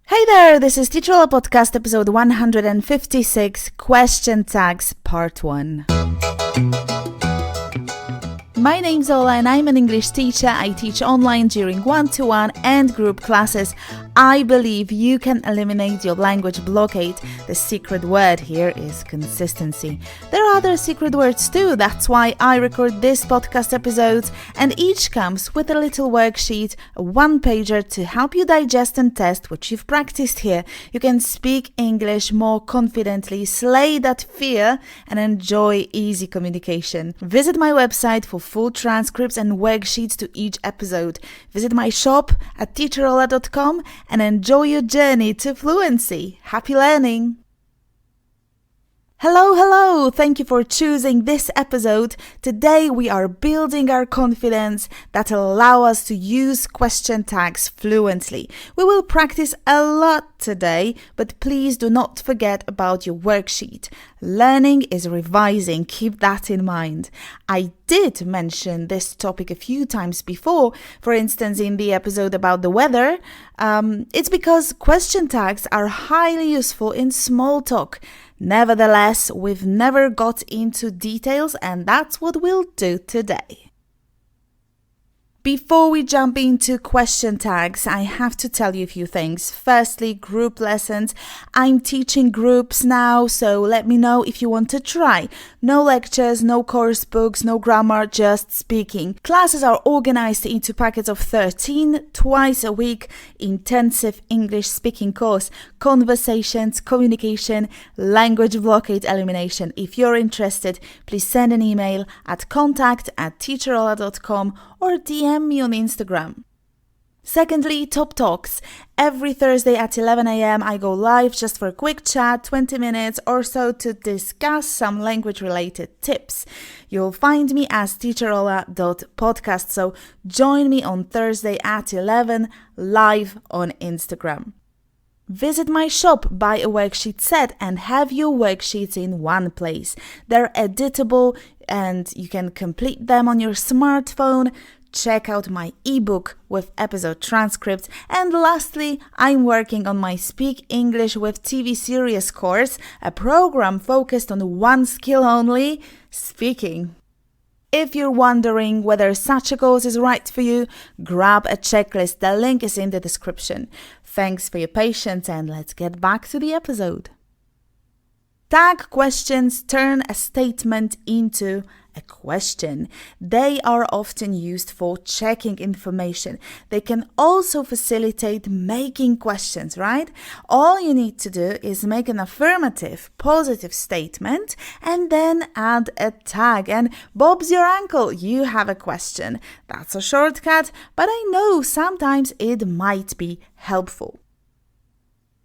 Hey there, this is Teacher Ola Podcast episode 156, Question Tags Part 1. My name's Ola and I'm an English teacher. I teach online during one-to-one and group classes. I believe you can eliminate your language blockade. The secret word here is consistency. There are other secret words too. That's why I record this podcast episodes, and each comes with a little worksheet, a one-pager to help you digest and test what you've practiced here. You can speak English more confidently, slay that fear, and enjoy easy communication. Visit my website for full transcripts and worksheets to each episode. Visit my shop at teacherola.com and enjoy your journey to fluency. Happy learning! Hello! Thank you for choosing this episode. Today we are building our confidence that allow us to use question tags fluently. We will practice a lot today, but please do not forget about your worksheet. Learning is revising, keep that in mind. I did mention this topic a few times before, for instance in the episode about the weather. It's because question tags are highly useful in small talk. Nevertheless, we've never got into details, and that's what we'll do today. Before we jump into question tags, I have to tell you a few things. Firstly, group lessons. I'm teaching groups now, so let me know if you want to try. No lectures, no course books, no grammar, just speaking. Classes are organized into packets of 13, twice a week, intensive English speaking course, conversations, communication, language blockade elimination. If you're interested, please send an email at contact@teacherola.com or DM me on Instagram. Secondly, Top Talks. Every Thursday at 11 a.m. I go live just for a quick chat, 20 minutes or so to discuss some language-related tips. You'll find me as teacherola.podcast, so join me on Thursday at 11 live on Instagram. Visit my shop, buy a worksheet set and have your worksheets in one place. They're editable and you can complete them on your smartphone. Check out my ebook with episode transcripts. And lastly, I'm working on my Speak English with TV series course, a program focused on one skill only, speaking. If you're wondering whether such a course is right for you, grab a checklist. The link is in the description. Thanks for your patience and let's get back to the episode. Tag questions turn a statement into a question. They are often used for checking information. They can also facilitate making questions, right? All you need to do is make an affirmative, positive statement and then add a tag. And Bob's your uncle, you have a question. That's a shortcut, but I know sometimes it might be helpful.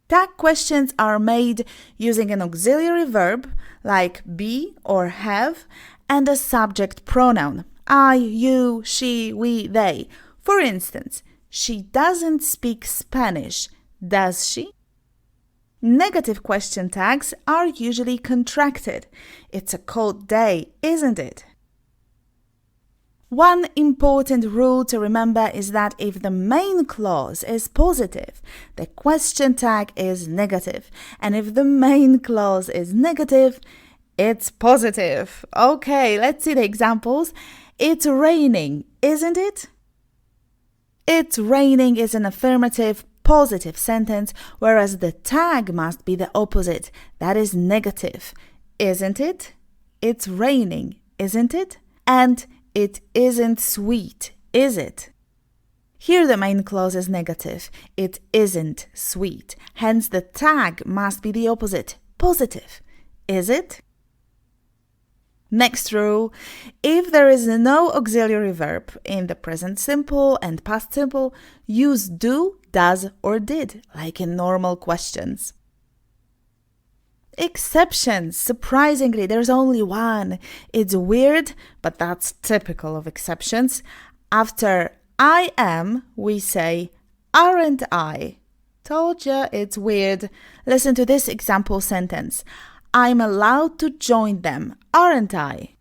Tag questions are made using an auxiliary verb like be or have and a subject pronoun, I, you, she, we, they. For instance, she doesn't speak Spanish, does she? Negative question tags are usually contracted. It's a cold day, isn't it? One important rule to remember is that if the main clause is positive, the question tag is negative. And if the main clause is negative, it's positive. Okay, let's see the examples. It's raining, isn't it? It's raining is an affirmative, positive sentence, whereas the tag must be the opposite. That is negative. Isn't it? It's raining, isn't it? And it isn't sweet, is it? Here the main clause is negative. It isn't sweet. Hence the tag must be the opposite, positive. Is it? Next rule, if there is no auxiliary verb in the present simple and past simple, use do, does, or did, like in normal questions. Exceptions. Surprisingly, there's only one. It's weird, but that's typical of exceptions. After I am, we say, aren't I? Told ya it's weird. Listen to this example sentence. I'm allowed to join them, aren't I?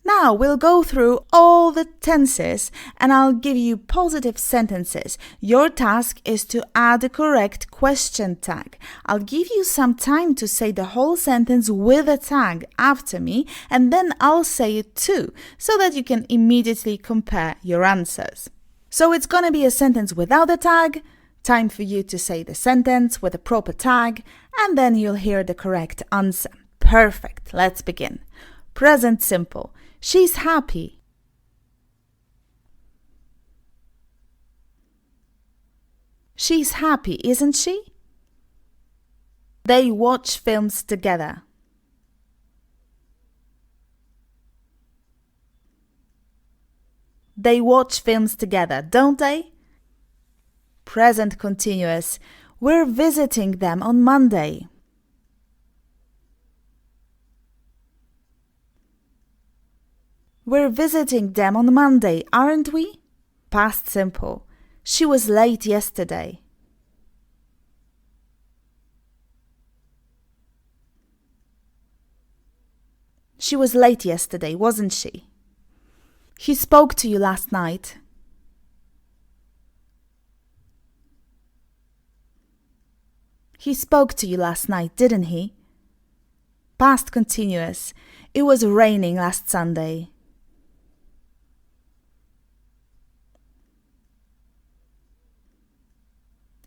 Now we'll go through all the tenses and I'll give you positive sentences. Your task is to add a correct question tag. I'll give you some time to say the whole sentence with a tag after me and then I'll say it too, so that you can immediately compare your answers. So it's gonna be a sentence without a tag, time for you to say the sentence with a proper tag, and then you'll hear the correct answer. Perfect, let's begin. Present simple. She's happy. She's happy, isn't she? They watch films together. They watch films together, don't they? Present continuous. We're visiting them on Monday. We're visiting them on Monday, aren't we? Past simple. She was late yesterday. She was late yesterday, wasn't she? He spoke to you last night. He spoke to you last night, didn't he? Past continuous. It was raining last Sunday.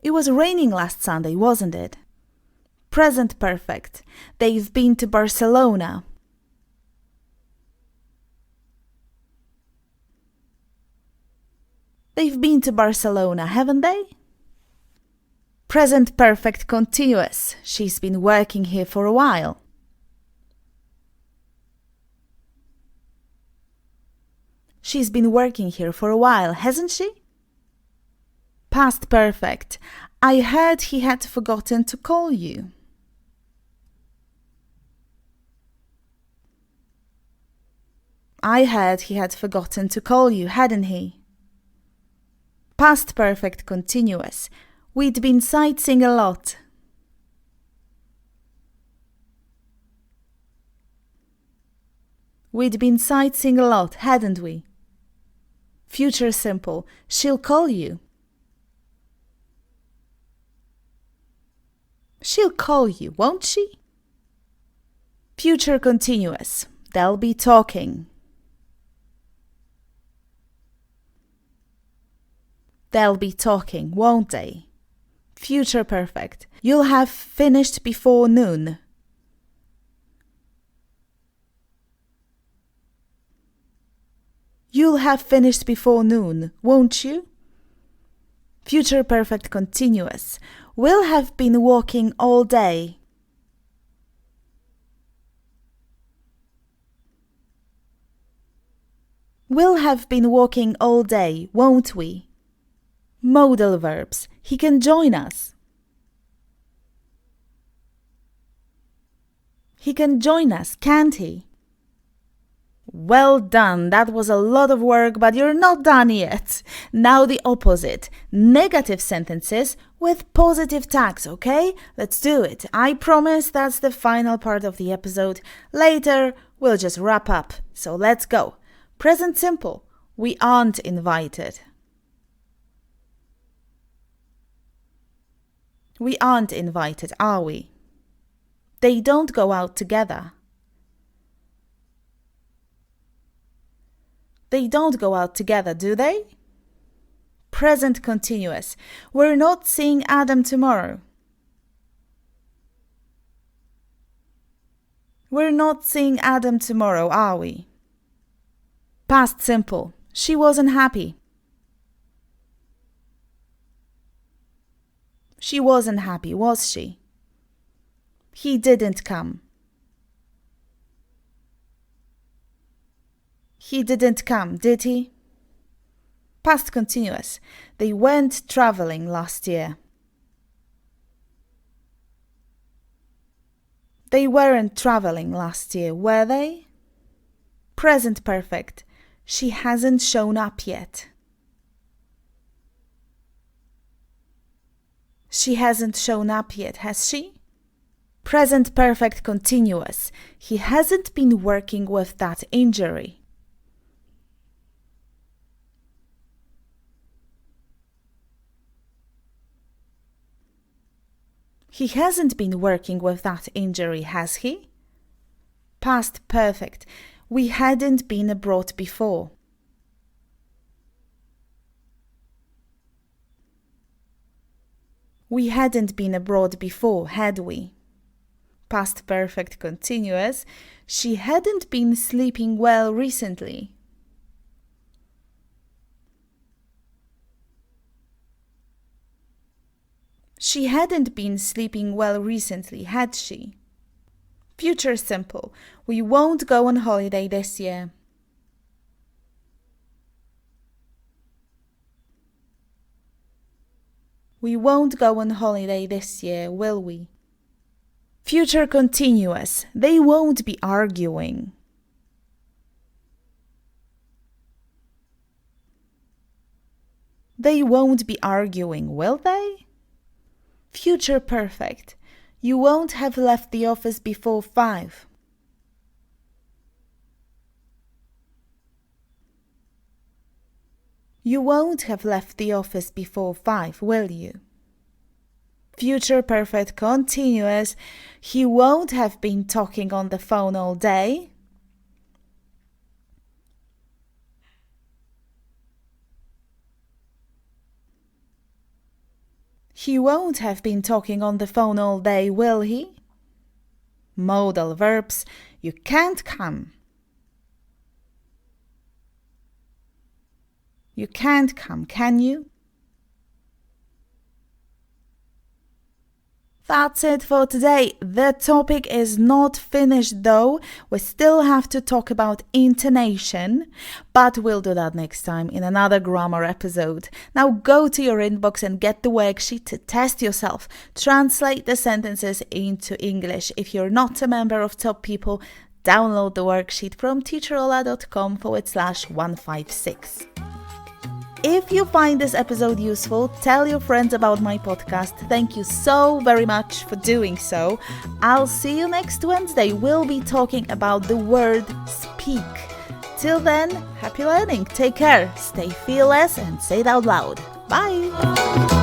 It was raining last Sunday, wasn't it? Present perfect. They've been to Barcelona. They've been to Barcelona, haven't they? Present perfect continuous. She's been working here for a while. She's been working here for a while, hasn't she? Past perfect. I heard he had forgotten to call you. I heard he had forgotten to call you, hadn't he? Past perfect continuous. We'd been sightseeing a lot. We'd been sightseeing a lot, hadn't we? Future simple. She'll call you. She'll call you, won't she? Future continuous. They'll be talking. They'll be talking, won't they? Future perfect. You'll have finished before noon. You'll have finished before noon, won't you? Future perfect continuous. We'll have been walking all day. We'll have been walking all day, won't we? Modal verbs. He can join us. He can join us, can't he? Well done, that was a lot of work, but you're not done yet. Now the opposite, negative sentences with positive tags, okay? Let's do it. I promise that's the final part of the episode. Later, we'll just wrap up. So let's go. Present simple, we aren't invited. We aren't invited, are we? They don't go out together. They don't go out together, do they? Present continuous. We're not seeing Adam tomorrow. We're not seeing Adam tomorrow, are we? Past simple. She wasn't happy. She wasn't happy, was she? He didn't come. He didn't come, did he? Past continuous. They went traveling last year. They weren't traveling last year, were they? Present perfect. She hasn't shown up yet. She hasn't shown up yet, has she? Present perfect continuous. He hasn't been working with that injury. He hasn't been working with that injury, has he? Past perfect. We hadn't been abroad before. We hadn't been abroad before, had we? Past perfect continuous. She hadn't been sleeping well recently. She hadn't been sleeping well recently, had she? Future simple. We won't go on holiday this year. We won't go on holiday this year, will we? Future continuous. They won't be arguing. They won't be arguing, will they? Future perfect. You won't have left the office before 5. You won't have left the office before 5, will you? Future perfect continuous. He won't have been talking on the phone all day. He won't have been talking on the phone all day, will he? Modal verbs. You can't come. You can't come, can you? That's it for today. The topic is not finished though. We still have to talk about intonation, but we'll do that next time in another grammar episode. Now go to your inbox and get the worksheet to test yourself. Translate the sentences into English. If you're not a member of Top People, download the worksheet from teacherola.com/156. If you find this episode useful, tell your friends about my podcast. Thank you so very much for doing so. I'll see you next Wednesday. We'll be talking about the word speak. Till then, happy learning. Take care, stay fearless, and say it out loud. Bye!